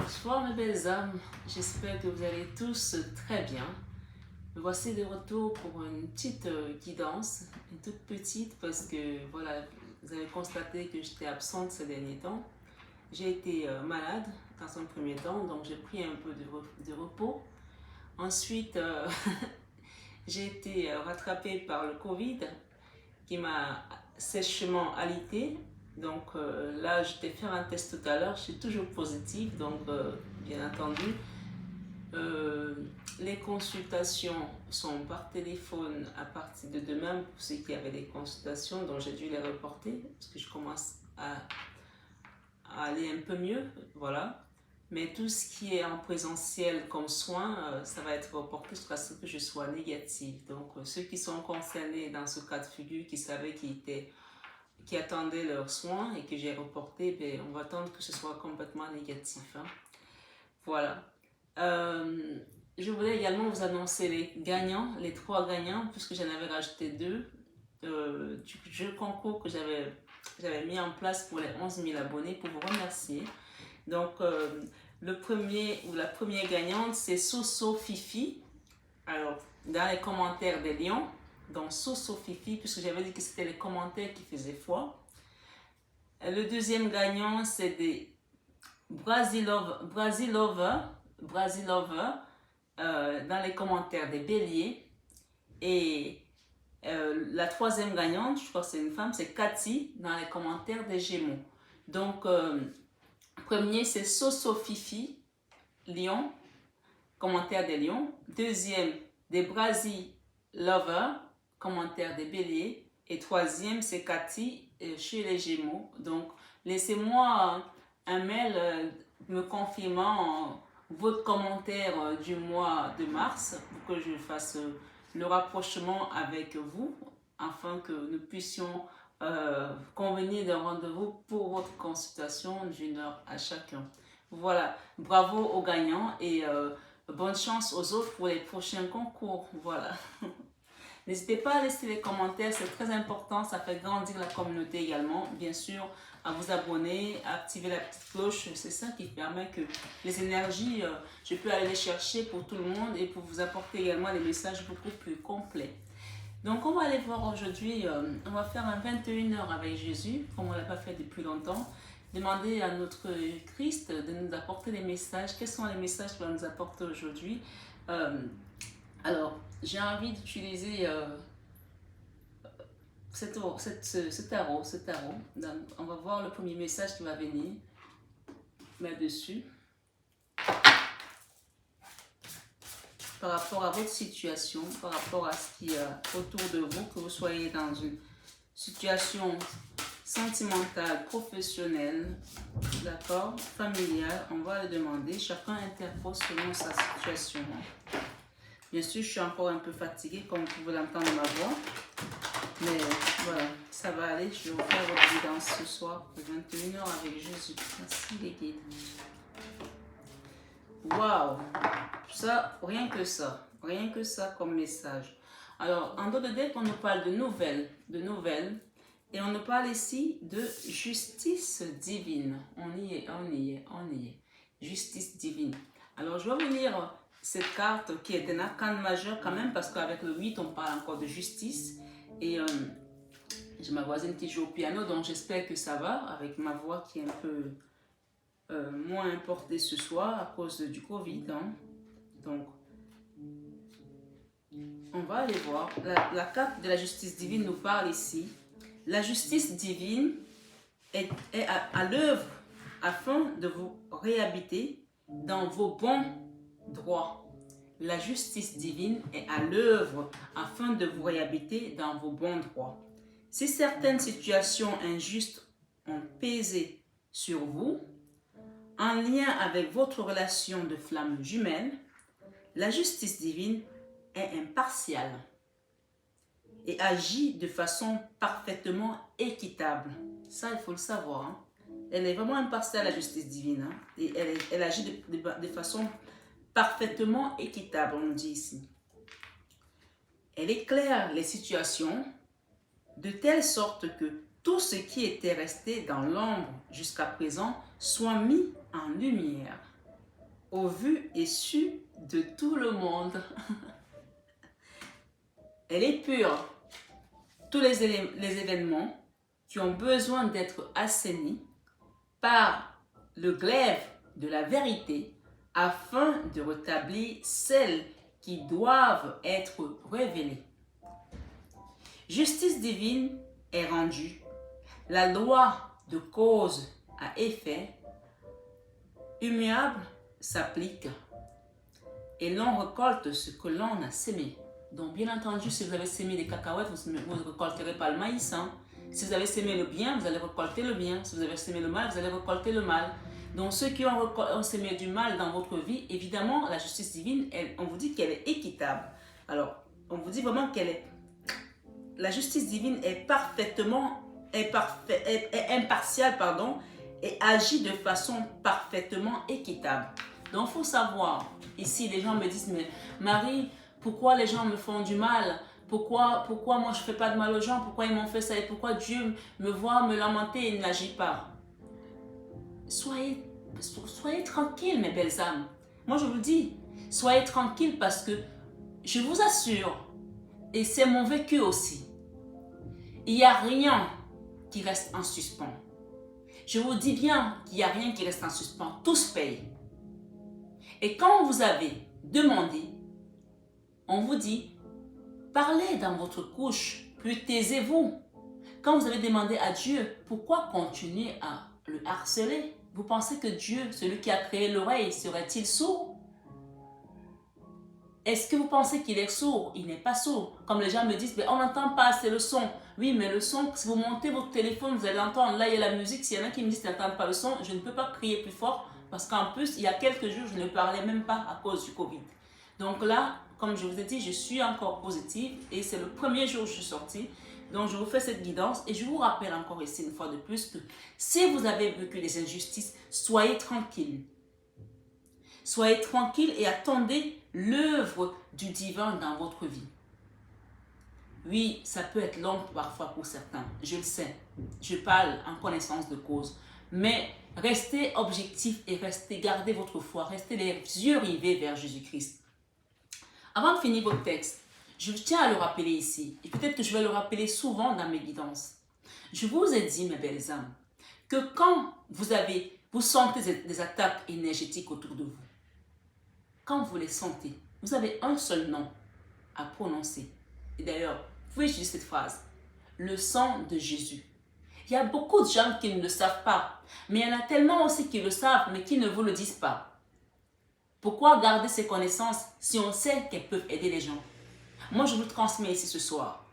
Bonsoir mes belles âmes, j'espère que vous allez tous très bien. Me voici de retour pour une petite guidance, une toute petite parce que voilà, vous avez constaté que j'étais absente ces derniers temps. J'ai été malade dans un premier temps, donc j'ai pris un peu de repos. Ensuite, j'ai été rattrapée par le Covid qui m'a sèchement alité. Donc là, je t'ai fait un test tout à l'heure, je suis toujours positive, donc bien entendu. Les consultations sont par téléphone à partir de demain pour ceux qui avaient des consultations, donc j'ai dû les reporter parce que je commence à aller un peu mieux, voilà. Mais tout ce qui est en présentiel comme soin, ça va être reporté jusqu'à ce que je sois négative. Donc ceux qui sont concernés dans ce cas de figure, qui savaient qui attendaient leurs soins et que j'ai reporté, ben, on va attendre que ce soit complètement négatif. Hein. Voilà. Je voulais également vous annoncer les gagnants, les 3 gagnants, puisque j'en avais rajouté 2 du jeu concours que j'avais mis en place pour les 11 000 abonnés pour vous remercier. Donc, le premier ou la première gagnante, c'est Soso Fifi. Alors, dans les commentaires des lions, donc Soso Fifi, puisque j'avais dit que c'était les commentaires qui faisaient foi. Le deuxième gagnant, c'est des Brasilover, dans les commentaires des béliers. Et la troisième gagnante, je crois que c'est une femme, c'est Cathy, dans les commentaires des gémeaux. Donc, premier, c'est Soso Fifi, lion, commentaire des lions. Deuxième, des Brasilover, commentaire des béliers. Et troisième, c'est Cathy, chez les gémeaux. Donc, laissez-moi un mail me confirmant votre commentaire du mois de mars pour que je fasse le rapprochement avec vous afin que nous puissions convenir d'un rendez-vous pour votre consultation d'1 heure à chacun. Voilà, bravo aux gagnants et bonne chance aux autres pour les prochains concours. Voilà. N'hésitez pas à laisser les commentaires, c'est très important, ça fait grandir la communauté également. Bien sûr, à vous abonner, à activer la petite cloche, c'est ça qui permet que les énergies, je peux aller les chercher pour tout le monde et pour vous apporter également des messages beaucoup plus complets. Donc, on va aller voir aujourd'hui, on va faire un 21 heures avec Jésus, comme on ne l'a pas fait depuis longtemps. Demander à notre Christ de nous apporter des messages. Quels sont les messages qu'il va nous apporter aujourd'hui? Alors, j'ai envie d'utiliser ce tarot. Donc, on va voir le premier message qui va venir là-dessus. Par rapport à votre situation, par rapport à ce qui est autour de vous, que vous soyez dans une situation sentimentale, professionnelle, d'accord, familiale, on va le demander. Chacun interpose selon sa situation. Bien sûr, je suis encore un peu fatiguée, comme vous pouvez l'entendre dans ma voix. Mais voilà, ça va aller. Je vais vous faire votre guidance ce soir, pour 21 heures avec Jésus. Merci les guides. Waouh! Ça, rien que ça comme message. Alors, en d'autres deck, on nous parle de nouvelles. Et on nous parle ici de justice divine. On y est. Justice divine. Alors, je vais vous lire cette carte qui est un arcane majeur quand même, parce qu'avec le 8, on parle encore de justice. Et j'ai ma voisine qui joue au piano, donc j'espère que ça va, avec ma voix qui est un peu moins importée ce soir à cause du Covid. Hein. Donc, on va aller voir. La carte de la justice divine nous parle ici. La justice divine est à l'œuvre afin de vous réhabiter dans vos bons droits. La justice divine est à l'œuvre afin de vous réhabiter dans vos bons droits. Si certaines situations injustes ont pesé sur vous, en lien avec votre relation de flamme jumelle, la justice divine est impartiale et agit de façon parfaitement équitable. Ça, il faut le savoir. Hein. Elle est vraiment impartiale, la justice divine. Hein. Et elle agit de façon parfaitement équitable, on dit ici. Elle éclaire les situations de telle sorte que tout ce qui était resté dans l'ombre jusqu'à présent soit mis en lumière. au vu et su de tout le monde. Elle est pure. Tous les événements qui ont besoin d'être assainis par le glaive de la vérité afin de rétablir celles qui doivent être révélées. Justice divine est rendue. La loi de cause à effet immuable s'applique et l'on récolte ce que l'on a sémé. Donc, bien entendu, si vous avez sémé des cacahuètes, vous ne récolterez pas le maïs. Hein. Si vous avez sémé le bien, vous allez récolter le bien. Si vous avez sémé le mal, vous allez récolter le mal. Donc, ceux qui ont sémé du mal dans votre vie, évidemment, la justice divine, on vous dit qu'elle est équitable. Alors, on vous dit vraiment la justice divine est impartiale, et agit de façon parfaitement équitable. Donc, il faut savoir, ici, les gens me disent, mais Marie, pourquoi les gens me font du mal? Pourquoi moi je ne fais pas de mal aux gens? Pourquoi ils m'ont fait ça? Et pourquoi Dieu me voit me lamenter et n'agit pas? Soyez tranquilles, mes belles âmes. Moi, je vous dis, soyez tranquilles parce que je vous assure, et c'est mon vécu aussi, il n'y a rien qui reste en suspens. Je vous dis bien qu'il n'y a rien qui reste en suspens. Tout se paye. Et quand vous avez demandé, on vous dit, parlez dans votre couche, puis taisez-vous. Quand vous avez demandé à Dieu, pourquoi continuer à le harceler? Vous pensez que Dieu, celui qui a créé l'oreille, serait-il sourd? Est-ce que vous pensez qu'il est sourd? Il n'est pas sourd. Comme les gens me disent, mais on n'entend pas assez le son. Oui, mais le son, si vous montez votre téléphone, vous allez l'entendre. Là, il y a la musique. S'il y en a qui me disent qu'ils n'entendent pas le son, je ne peux pas crier plus fort parce qu'en plus, il y a quelques jours, je ne parlais même pas à cause du Covid. Donc là, comme je vous ai dit, je suis encore positive et c'est le premier jour que je suis sortie. Donc, je vous fais cette guidance et je vous rappelle encore ici une fois de plus que si vous avez vécu des injustices, soyez tranquilles. Soyez tranquille et attendez l'œuvre du divin dans votre vie. Oui, ça peut être long parfois pour certains, je le sais. Je parle en connaissance de cause. Mais restez objectif et gardez votre foi. Restez les yeux rivés vers Jésus-Christ. Avant de finir votre texte, je tiens à le rappeler ici. Et peut-être que je vais le rappeler souvent dans mes guidances. Je vous ai dit, mes belles âmes, que quand vous sentez des attaques énergétiques autour de vous, quand vous les sentez, vous avez un seul nom à prononcer. Et d'ailleurs, vous pouvez utiliser cette phrase. Le sang de Jésus. Il y a beaucoup de gens qui ne le savent pas. Mais il y en a tellement aussi qui le savent, mais qui ne vous le disent pas. Pourquoi garder ces connaissances si on sait qu'elles peuvent aider les gens? Moi, je vous le transmets ici ce soir.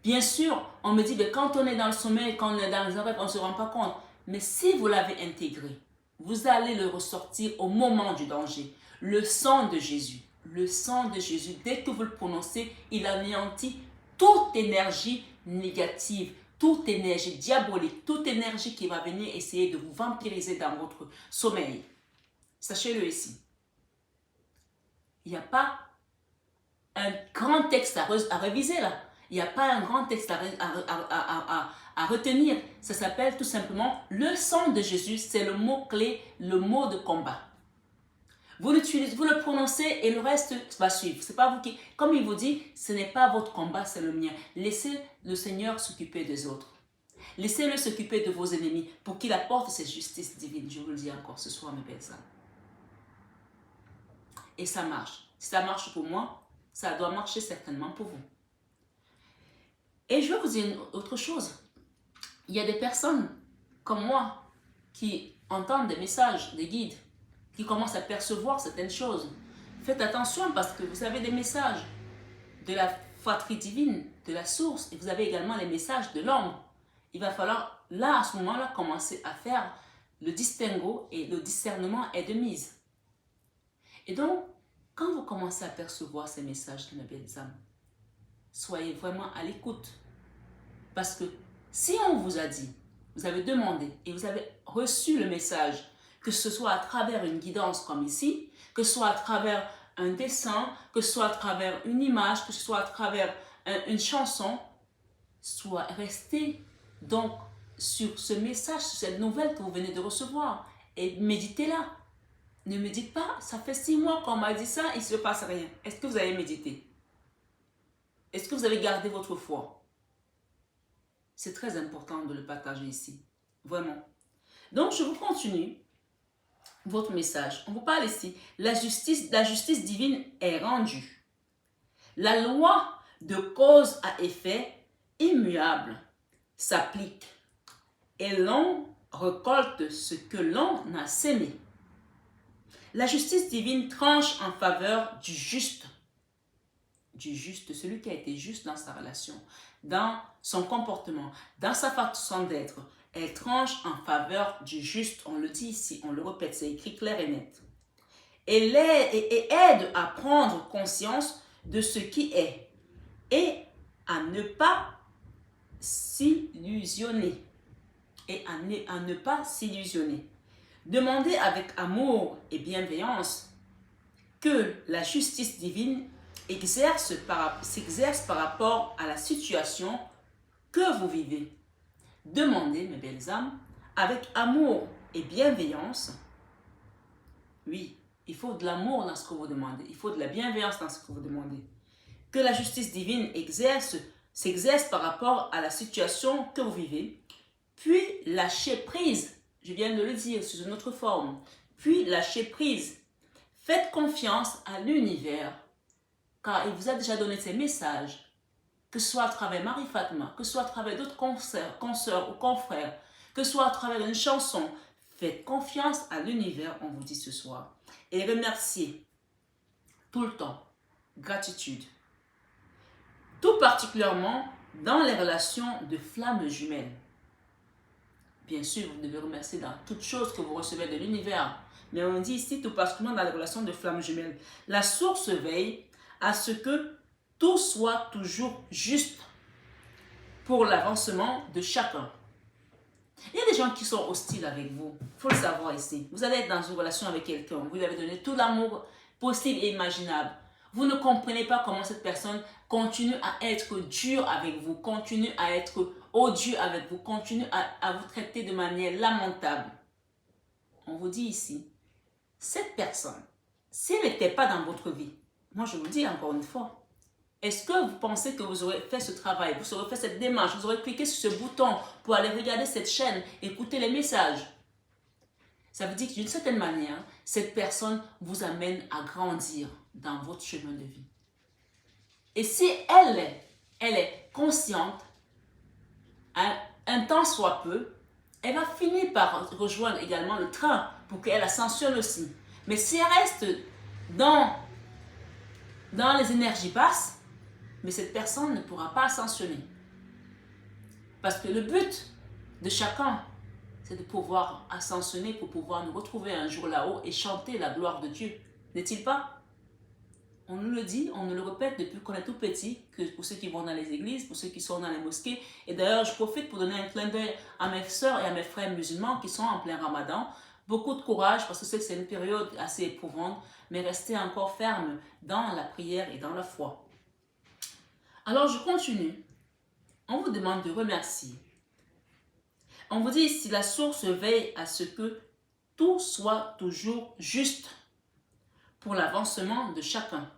Bien sûr, on me dit, quand on est dans le sommeil, quand on est dans les rêves, on ne se rend pas compte. Mais si vous l'avez intégré, vous allez le ressortir au moment du danger. Le sang de Jésus. Le sang de Jésus, dès que vous le prononcez, il anéantit toute énergie négative, toute énergie diabolique, toute énergie qui va venir essayer de vous vampiriser dans votre sommeil. Sachez-le ici. Il n'y a pas un grand texte à réviser là. Il n'y a pas un grand texte à retenir. Ça s'appelle tout simplement le sang de Jésus. C'est le mot-clé, le mot de combat. Vous le prononcez et le reste va suivre. C'est pas vous qui... Comme il vous dit, ce n'est pas votre combat, c'est le mien. Laissez le Seigneur s'occuper des autres. Laissez-le s'occuper de vos ennemis pour qu'il apporte cette justice divine. Je vous le dis encore ce soir, mes belles âmes. Et ça marche. Si ça marche pour moi, ça doit marcher certainement pour vous. Et je vais vous dire une autre chose. Il y a des personnes comme moi qui entendent des messages, des guides, qui commencent à percevoir certaines choses. Faites attention parce que vous avez des messages de la fratrie divine, de la source, et vous avez également les messages de l'ombre. Il va falloir, là, à ce moment-là, commencer à faire le distinguo et le discernement est de mise. Et donc, quand vous commencez à percevoir ces messages de mes belles âmes, soyez vraiment à l'écoute. Parce que si on vous a dit, vous avez demandé et vous avez reçu le message, que ce soit à travers une guidance comme ici, que ce soit à travers un dessin, que ce soit à travers une image, que ce soit à travers une chanson, soit restez donc sur ce message, sur cette nouvelle que vous venez de recevoir et méditez-la. Ne me dites pas, ça fait 6 mois qu'on m'a dit ça, il ne se passe rien. Est-ce que vous avez médité? Est-ce que vous avez gardé votre foi? C'est très important de le partager ici. Vraiment. Donc, je vous continue votre message. On vous parle ici. La justice divine est rendue. La loi de cause à effet immuable s'applique et l'on récolte ce que l'on a sémé. La justice divine tranche en faveur du juste, celui qui a été juste dans sa relation, dans son comportement, dans sa façon d'être. Elle tranche en faveur du juste, on le dit ici, on le répète, c'est écrit clair et net. Et aide à prendre conscience de ce qui est et à ne pas s'illusionner. Demandez avec amour et bienveillance que la justice divine s'exerce par rapport à la situation que vous vivez. Demandez, mes belles âmes, avec amour et bienveillance. Oui, il faut de l'amour dans ce que vous demandez. Il faut de la bienveillance dans ce que vous demandez. Que la justice divine s'exerce par rapport à la situation que vous vivez. Puis lâchez prise. Je viens de le dire sous une autre forme. Puis lâchez prise. Faites confiance à l'univers, car il vous a déjà donné ces messages, que ce soit à travers Marie-Fatma, que ce soit à travers d'autres consoeurs ou confrères, que ce soit à travers une chanson. Faites confiance à l'univers, on vous dit ce soir. Et remerciez tout le temps. Gratitude. Tout particulièrement dans les relations de flammes jumelles. Bien sûr, vous devez remercier dans toutes choses que vous recevez de l'univers. Mais on dit ici tout particulièrement dans les relations de flammes jumelles. La source veille à ce que tout soit toujours juste pour l'avancement de chacun. Il y a des gens qui sont hostiles avec vous. Il faut le savoir ici. Vous allez être dans une relation avec quelqu'un. Vous lui avez donné tout l'amour possible et imaginable. Vous ne comprenez pas comment cette personne continue à être dure avec vous, continue à être odieux avec vous, continue à vous traiter de manière lamentable. On vous dit ici, cette personne, si elle n'était pas dans votre vie, moi je vous dis encore une fois, est-ce que vous pensez que vous aurez fait ce travail, vous aurez fait cette démarche, vous aurez cliqué sur ce bouton pour aller regarder cette chaîne, écouter les messages? Ça veut dire que d'une certaine manière, cette personne vous amène à grandir dans votre chemin de vie. Et si elle est consciente, un temps soit peu, elle va finir par rejoindre également le train pour qu'elle ascensionne aussi. Mais si elle reste dans les énergies basses, mais cette personne ne pourra pas ascensionner. Parce que le but de chacun, c'est de pouvoir ascensionner pour pouvoir nous retrouver un jour là-haut et chanter la gloire de Dieu. N'est-il pas? On nous le dit, on nous le répète depuis qu'on est tout petit, que pour ceux qui vont dans les églises, pour ceux qui sont dans les mosquées. Et d'ailleurs, je profite pour donner un clin d'œil à mes sœurs et à mes frères musulmans qui sont en plein ramadan. Beaucoup de courage parce que c'est une période assez éprouvante, mais restez encore fermes dans la prière et dans la foi. Alors, je continue. On vous demande de remercier. On vous dit ici, la source veille à ce que tout soit toujours juste pour l'avancement de chacun.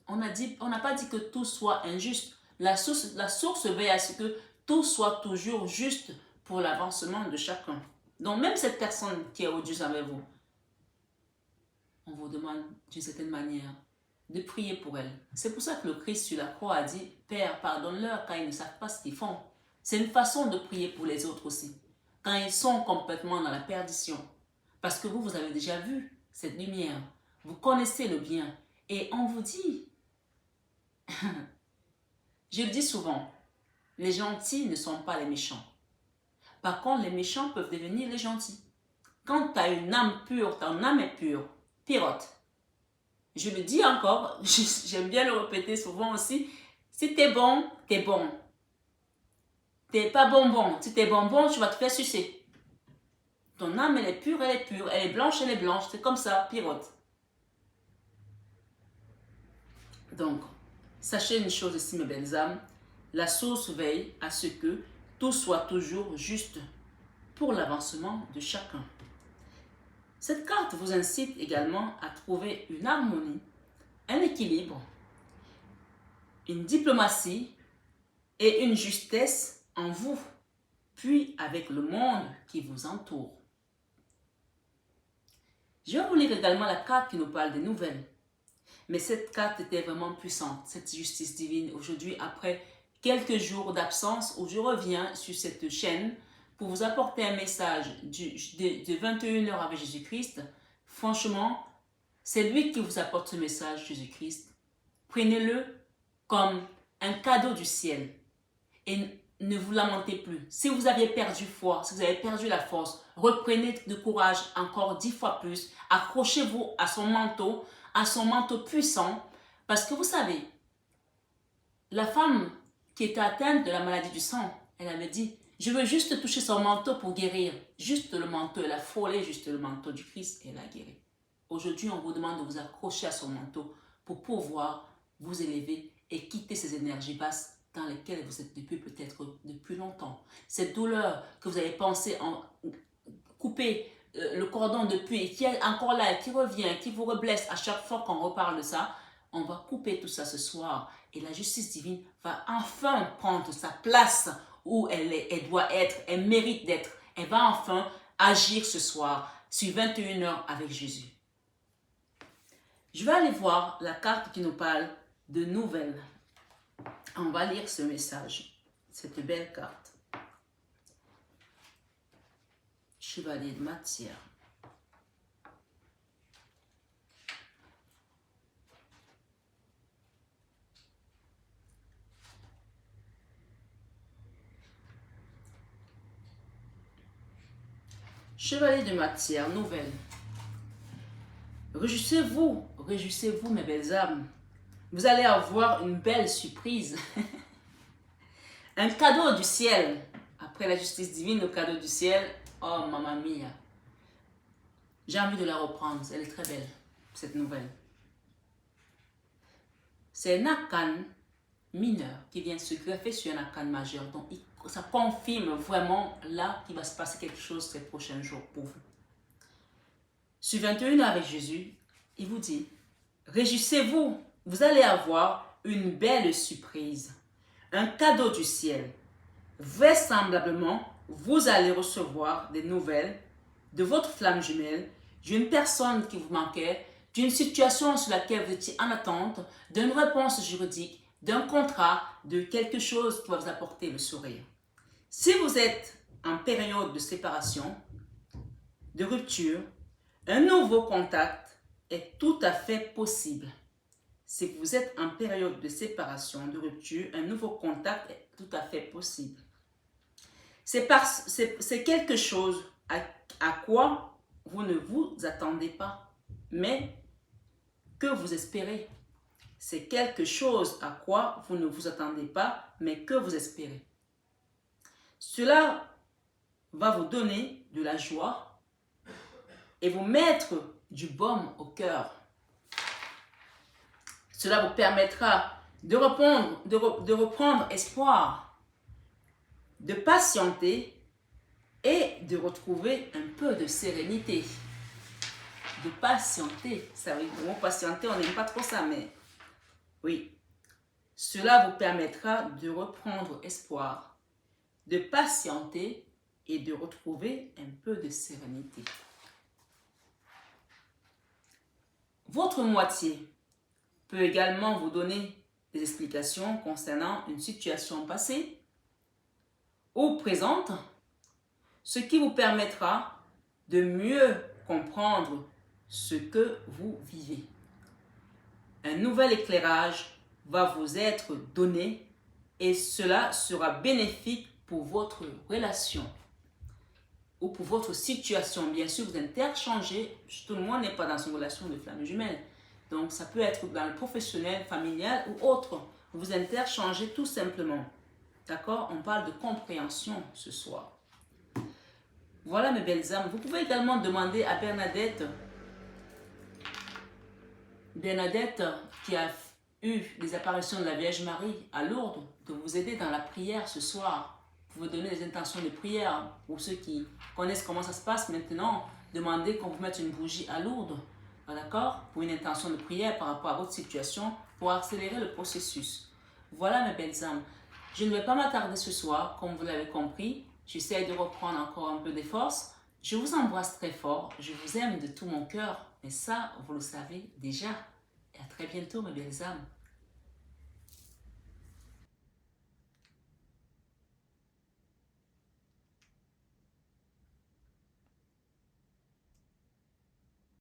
On n'a pas dit que tout soit injuste. La source veille à ce que tout soit toujours juste pour l'avancement de chacun. Donc, même cette personne qui est odieuse avec vous, on vous demande d'une certaine manière de prier pour elle. C'est pour ça que le Christ sur la croix a dit, Père, pardonne-leur car ils ne savent pas ce qu'ils font. C'est une façon de prier pour les autres aussi. Quand ils sont complètement dans la perdition. Parce que vous avez déjà vu cette lumière. Vous connaissez le bien. Et on vous dit, je le dis souvent, les gentils ne sont pas les méchants. Par contre, les méchants peuvent devenir les gentils. Quand tu as une âme pure, ton âme est pure, pirote. Je le dis encore, j'aime bien le répéter souvent aussi, si t'es bon, t'es bon. T'es pas bonbon. Si t'es bonbon, tu vas te faire sucer. Ton âme, elle est pure, elle est pure. Elle est blanche, elle est blanche. C'est comme ça, pirote. Donc, sachez une chose ici, mes belles âmes. La source veille à ce que tout soit toujours juste pour l'avancement de chacun. Cette carte vous incite également à trouver une harmonie, un équilibre, une diplomatie et une justesse en vous, puis avec le monde qui vous entoure. Je vais vous lire également la carte qui nous parle des nouvelles. Mais cette carte était vraiment puissante, cette justice divine. Aujourd'hui, après quelques jours d'absence, où je reviens sur cette chaîne pour vous apporter un message de 21h avec Jésus-Christ. Franchement, c'est lui qui vous apporte ce message, Jésus-Christ. Prenez-le comme un cadeau du ciel et ne vous lamentez plus. Si vous aviez perdu foi, si vous avez perdu la force, reprenez de courage encore 10 fois plus. Accrochez-vous à son manteau puissant, parce que vous savez, la femme qui était atteinte de la maladie du sang, elle avait dit, je veux juste toucher son manteau pour guérir. Juste le manteau, elle a frôlé juste le manteau du Christ et elle a guéri. Aujourd'hui, on vous demande de vous accrocher à son manteau pour pouvoir vous élever et quitter ces énergies basses dans lesquelles vous êtes depuis peut-être depuis longtemps. Cette douleur que vous avez pensé en couper le cordon depuis et qui est encore là, et qui revient, qui vous reblesse à chaque fois qu'on reparle de ça, on va couper tout ça ce soir et la justice divine va enfin prendre sa place où elle doit être, elle mérite d'être. Elle va enfin agir ce soir sur 21h avec Jésus. Je vais aller voir la carte qui nous parle de nouvelles. On va lire ce message, cette belle carte. Chevalier de matière. Chevalier de matière, nouvelle. Réjouissez-vous mes belles âmes. Vous allez avoir une belle surprise. Un cadeau du ciel. Après la justice divine, le cadeau du ciel. Oh, mamma mia. J'ai envie de la reprendre. Elle est très belle, cette nouvelle. C'est un arcane mineur qui vient se greffer sur un arcane majeur. Donc, ça confirme vraiment là qu'il va se passer quelque chose ces prochains jours pour vous. Sur 21 heures avec Jésus, il vous dit, réjouissez-vous, vous allez avoir une belle surprise, un cadeau du ciel. Vraisemblablement, vous allez recevoir des nouvelles de votre flamme jumelle, d'une personne qui vous manquait, d'une situation sur laquelle vous étiez en attente, d'une réponse juridique, d'un contrat, de quelque chose qui va vous apporter le sourire. Si vous êtes en période de séparation, de rupture, un nouveau contact est tout à fait possible. Si vous êtes en période de séparation, de rupture, un nouveau contact est tout à fait possible. C'est quelque chose à quoi vous ne vous attendez pas, mais que vous espérez. C'est quelque chose à quoi vous ne vous attendez pas, mais que vous espérez. Cela va vous donner de la joie et vous mettre du baume au cœur. Cela vous permettra de reprendre espoir, de patienter et de retrouver un peu de sérénité. De patienter, ça veut dire, patienter, on n'aime pas trop ça, mais oui. Cela vous permettra de reprendre espoir, de patienter et de retrouver un peu de sérénité. Votre moitié peut également vous donner des explications concernant une situation passée ou présente, ce qui vous permettra de mieux comprendre ce que vous vivez. Un nouvel éclairage va vous être donné et cela sera bénéfique pour votre relation ou pour votre situation. Bien sûr, vous interchangez, tout le monde n'est pas dans une relation de flamme jumelle. Donc, ça peut être dans le professionnel, familial ou autre. Vous interchangez tout simplement. D'accord? On parle de compréhension ce soir. Voilà mes belles âmes. Vous pouvez également demander à Bernadette qui a eu des apparitions de la Vierge Marie à Lourdes, de vous aider dans la prière ce soir. Vous pouvez donner des intentions de prière pour ceux qui connaissent comment ça se passe maintenant. demandez qu'on vous mette une bougie à Lourdes, d'accord, pour une intention de prière par rapport à votre situation, pour accélérer le processus. Voilà mes belles âmes. Je ne vais pas m'attarder ce soir, comme vous l'avez compris. J'essaie de reprendre encore un peu des forces. Je vous embrasse très fort. Je vous aime de tout mon cœur. Mais ça, vous le savez déjà. Et à très bientôt, mes belles âmes.